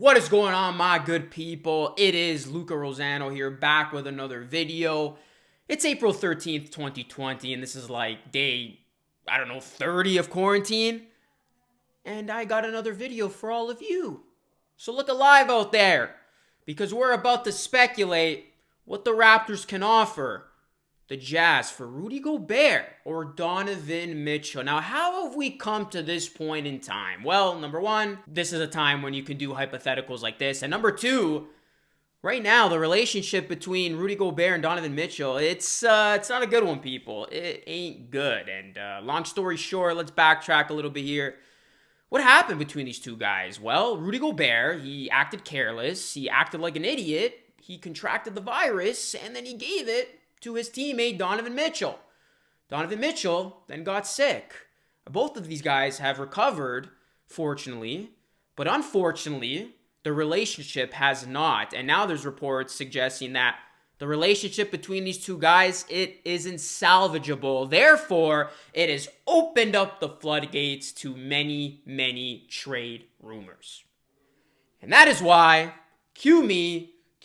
What is going on, my good people? It is Luca Rosano here, back with another video. It's April 13th, 2020, and this is like day, 30 of quarantine. And I got another video for all of you. So look alive out there, because we're about to speculate what the Raptors can offer the Jazz for Rudy Gobert or Donovan Mitchell. Now, how have we come to this point in time? Well, number one, this is a time when you can do hypotheticals like this. And number two, right now, the relationship between Rudy Gobert and Donovan Mitchell, it's not a good one, people. It ain't good. And long story short, let's backtrack a little bit here. What happened between these two guys? Well, Rudy Gobert, he acted careless. He acted like an idiot. He contracted the virus, and then he gave it to his teammate Donovan Mitchell. Donovan Mitchell then got sick. Both of these guys have recovered, fortunately, but unfortunately, the relationship has not. And now there's reports suggesting that the relationship between these two guys, it isn't salvageable. Therefore, it has opened up the floodgates to many, many trade rumors. And that is why, cue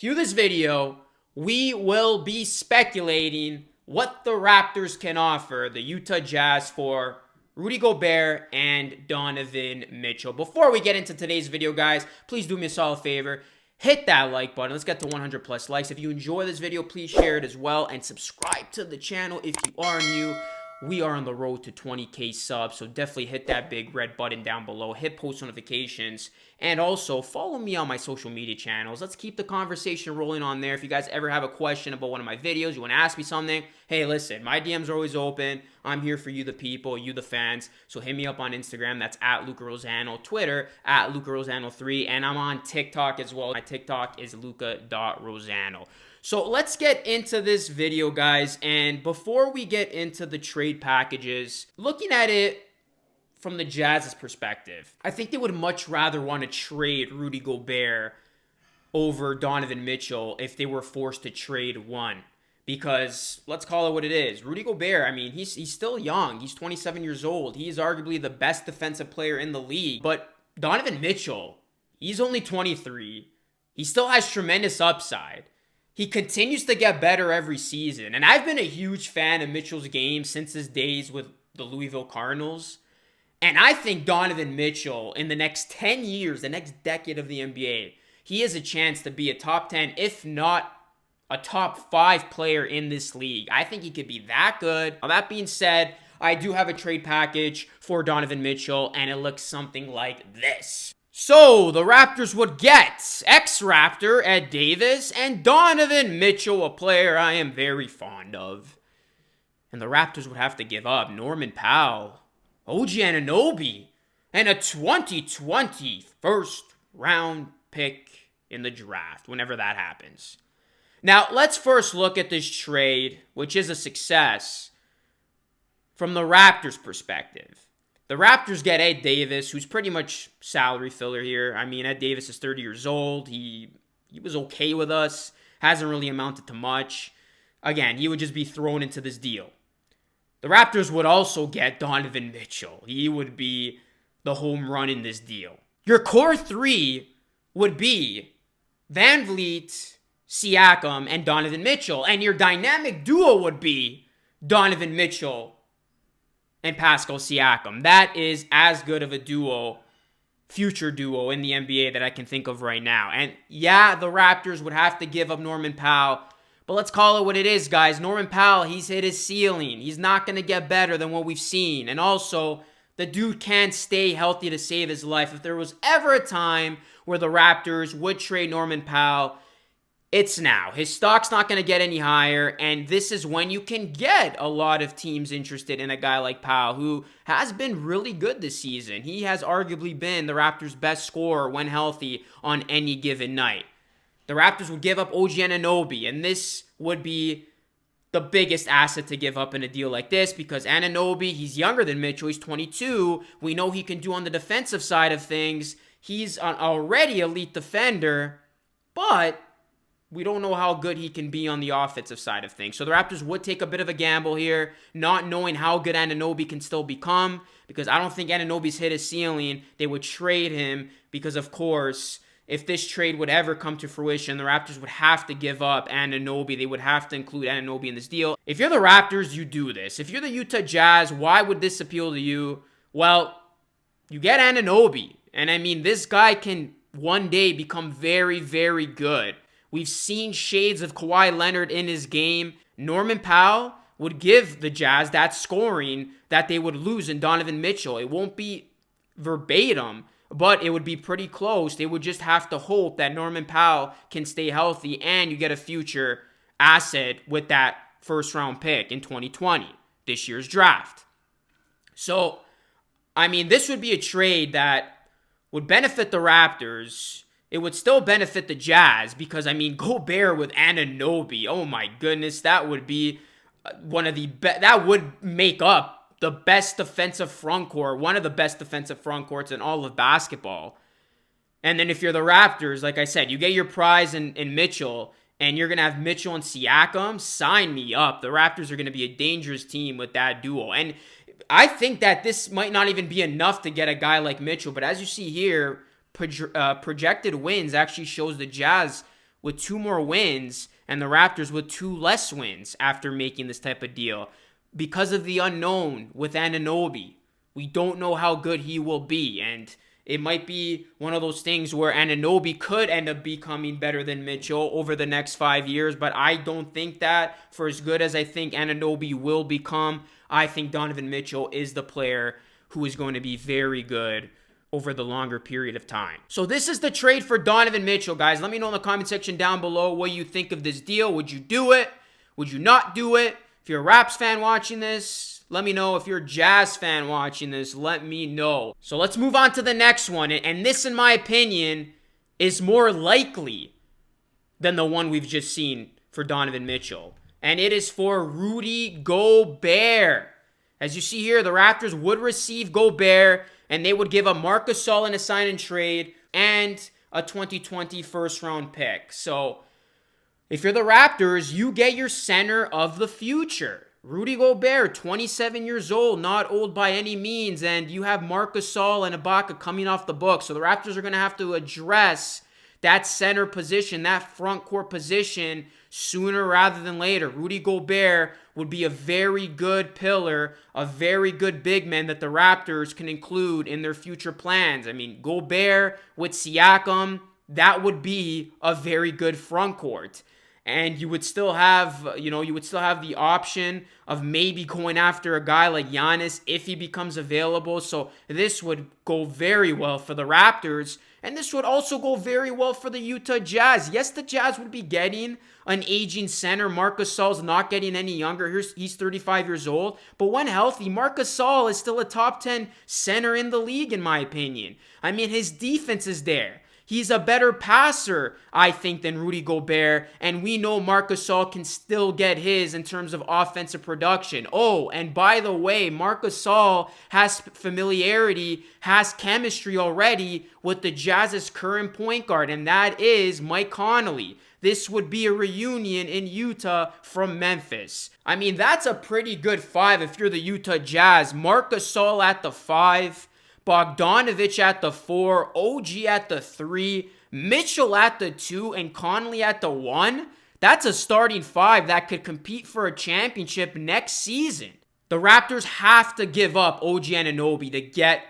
this video, we will be speculating what the Raptors can offer the Utah Jazz for Rudy Gobert and Donovan Mitchell. Before we get into today's video, guys, please do me a solid favor. Hit that like button. Let's get to 100 plus likes. If you enjoy this video, please share it as well. And subscribe to the channel if you are new. We are on the road to 20K subs, so definitely hit that big red button down below. Hit post notifications. And also, follow me on my social media channels. Let's keep the conversation rolling on there. If you guys ever have a question about one of my videos, you want to ask me something, hey, listen, my DMs are always open. I'm here for you, the people, you, the fans. So hit me up on Instagram. That's at Luca Rosano. Twitter, at Luca Rosano3. And I'm on TikTok as well. My TikTok is luca.rosano. So let's get into this video, guys. And before we get into the trade packages, looking at it from the Jazz's perspective, I think they would much rather want to trade Rudy Gobert over Donovan Mitchell if they were forced to trade one. Because let's call it what it is. Rudy Gobert, I mean, he's still young. He's 27 years old. He's arguably the best defensive player in the league. But Donovan Mitchell, he's only 23. He still has tremendous upside. He continues to get better every season. And I've been a huge fan of Mitchell's game since his days with the Louisville Cardinals. And I think Donovan Mitchell, in the next 10 years, the next decade of the NBA, he has a chance to be a top 10, if not a top 5 player in this league. I think he could be that good. Now, that being said, I do have a trade package for Donovan Mitchell, and it looks something like this. So, the Raptors would get ex-Raptor Ed Davis and Donovan Mitchell, a player I am very fond of. And the Raptors would have to give up Norman Powell, OG Anunoby, and a 2020 first-round pick in the draft, whenever that happens. Now, let's first look at this trade, which is a success, from the Raptors' perspective. The Raptors get Ed Davis, who's pretty much salary filler here. I mean, Ed Davis is 30 years old. He was okay with us. Hasn't really amounted to much. Again, he would just be thrown into this deal. The Raptors would also get Donovan Mitchell. He would be the home run in this deal. Your core three would be Van Vliet, Siakam, and Donovan Mitchell. And your dynamic duo would be Donovan Mitchell and Pascal Siakam. That is as good of a duo, future duo in the NBA that I can think of right now. And yeah, the Raptors would have to give up Norman Powell, but let's call it what it is, guys. Norman Powell, he's hit his ceiling. He's not going to get better than what we've seen. And also, the dude can't stay healthy to save his life. If there was ever a time where the Raptors would trade Norman Powell, it's now. His stock's not going to get any higher, and this is when you can get a lot of teams interested in a guy like Powell, who has been really good this season. He has arguably been the Raptors' best scorer when healthy on any given night. The Raptors would give up OG Anunoby, and this would be the biggest asset to give up in a deal like this, because Anunoby, he's younger than Mitchell. He's 22. We know he can do on the defensive side of things. He's an already elite defender, but we don't know how good he can be on the offensive side of things. So the Raptors would take a bit of a gamble here, not knowing how good Anunoby can still become, because I don't think Anunoby's hit his ceiling. They would trade him because, of course, if this trade would ever come to fruition, the Raptors would have to give up Anunoby. They would have to include Anunoby in this deal. If you're the Raptors, you do this. If you're the Utah Jazz, why would this appeal to you? Well, you get Anunoby. And I mean, this guy can one day become very, very good. We've seen shades of Kawhi Leonard in his game. Norman Powell would give the Jazz that scoring that they would lose in Donovan Mitchell. It won't be verbatim, but it would be pretty close. They would just have to hope that Norman Powell can stay healthy and you get a future asset with that first round pick in 2020, this year's draft. So, I mean, this would be a trade that would benefit the Raptors. It would still benefit the Jazz because, I mean, Gobert with Anunoby, oh my goodness, that would be one of the best. That would make up the best defensive front court, one of the best defensive front courts in all of basketball. And then if you're the Raptors, like I said, you get your prize in Mitchell, and you're going to have Mitchell and Siakam, sign me up. The Raptors are going to be a dangerous team with that duo. And I think that this might not even be enough to get a guy like Mitchell, but as you see here, projected wins actually shows the Jazz with 2 more wins and the Raptors with 2 less wins after making this type of deal. Because of the unknown with Anunoby, we don't know how good he will be, and it might be one of those things where Anunoby could end up becoming better than Mitchell over the next 5 years, but I don't think that. For as good as I think Anunoby will become, I think Donovan Mitchell is the player who is going to be very good over the longer period of time. So this is the trade for Donovan Mitchell, guys. Let me know in the comment section down below what you think of this deal. Would you do it? Would you not do it? If you're a Raps fan watching this, let me know. If you're a Jazz fan watching this, let me know. So let's move on to the next one. And this, in my opinion, is more likely than the one we've just seen for Donovan Mitchell. And it is for Rudy Gobert. As you see here, the Raptors would receive Gobert, and they would give a Marc Gasol in a sign and trade and a 2020 first round pick. So if you're the Raptors, you get your center of the future. Rudy Gobert, 27 years old, not old by any means, and you have Marc Gasol and Ibaka coming off the book. So the Raptors are going to have to address that center position, that front court position, sooner rather than later. Rudy Gobert would be a very good pillar, a very good big man that the Raptors can include in their future plans. I mean, Gobert with Siakam, that would be a very good front court. And you would still have, the option of maybe going after a guy like Giannis if he becomes available. So this would go very well for the Raptors. And this would also go very well for the Utah Jazz. Yes, the Jazz would be getting an aging center. Marc Gasol's not getting any younger. He's 35 years old. But when healthy, Marc Gasol is still a top 10 center in the league, in my opinion. I mean, his defense is there. He's a better passer, I think, than Rudy Gobert, and we know Marc Gasol can still get his in terms of offensive production. Oh, and by the way, Marc Gasol has familiarity, has chemistry already with the Jazz's current point guard, and that is Mike Conley. This would be a reunion in Utah from Memphis. I mean, that's a pretty good 5 if you're the Utah Jazz. Marc Gasol at the 5. Bogdanovich at the 4, OG at the 3, Mitchell at the 2, and Conley at the 1. That's a starting 5 that could compete for a championship next season. The Raptors have to give up OG Anunoby to get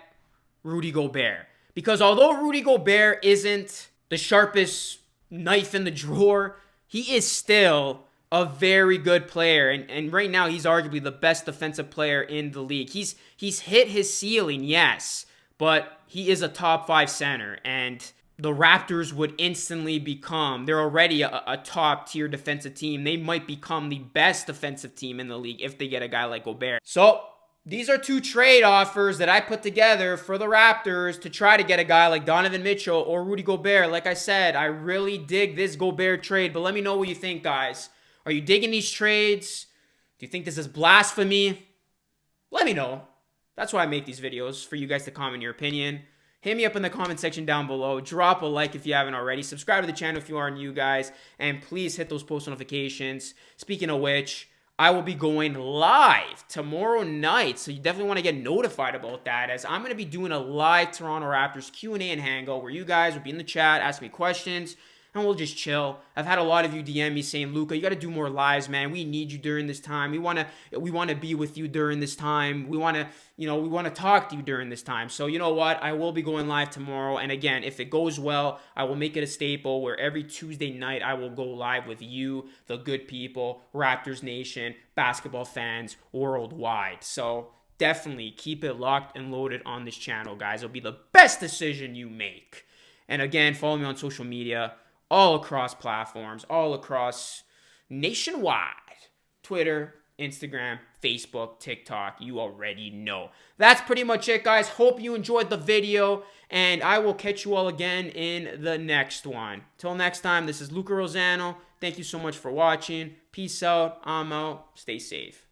Rudy Gobert. Because although Rudy Gobert isn't the sharpest knife in the drawer, he is still a very good player, and right now he's arguably the best defensive player in the league. He's hit his ceiling, yes, but he is a top 5 center, and the Raptors would instantly become, they're already a top tier defensive team. They might become the best defensive team in the league if they get a guy like Gobert. So these are 2 trade offers that I put together for the Raptors to try to get a guy like Donovan Mitchell or Rudy Gobert. Like I said, I really dig this Gobert trade, but let me know what you think, guys. Are you digging these trades? Do you think this is blasphemy? Let me know. That's why I make these videos, for you guys to comment your opinion. Hit me up in the comment section down below. Drop a like if you haven't already. Subscribe to the channel if you are new, guys. And please hit those post notifications. Speaking of which, I will be going live tomorrow night, so you definitely want to get notified about that, as I'm going to be doing a live Toronto Raptors Q&A and hangout where you guys will be in the chat, ask me questions, and we'll just chill. I've had a lot of you DM me saying, Luca, you got to do more lives, man. We need you during this time. We want to be with you during this time. We want to talk to you during this time. So you know what? I will be going live tomorrow. And again, if it goes well, I will make it a staple where every Tuesday night I will go live with you, the good people, Raptors Nation, basketball fans worldwide. So definitely keep it locked and loaded on this channel, guys. It'll be the best decision you make. And again, follow me on social media, all across platforms, all across nationwide. Twitter, Instagram, Facebook, TikTok, you already know. That's pretty much it, guys. Hope you enjoyed the video, and I will catch you all again in the next one. Till next time, this is Luca Rosano. Thank you so much for watching. Peace out. I'm out. Stay safe.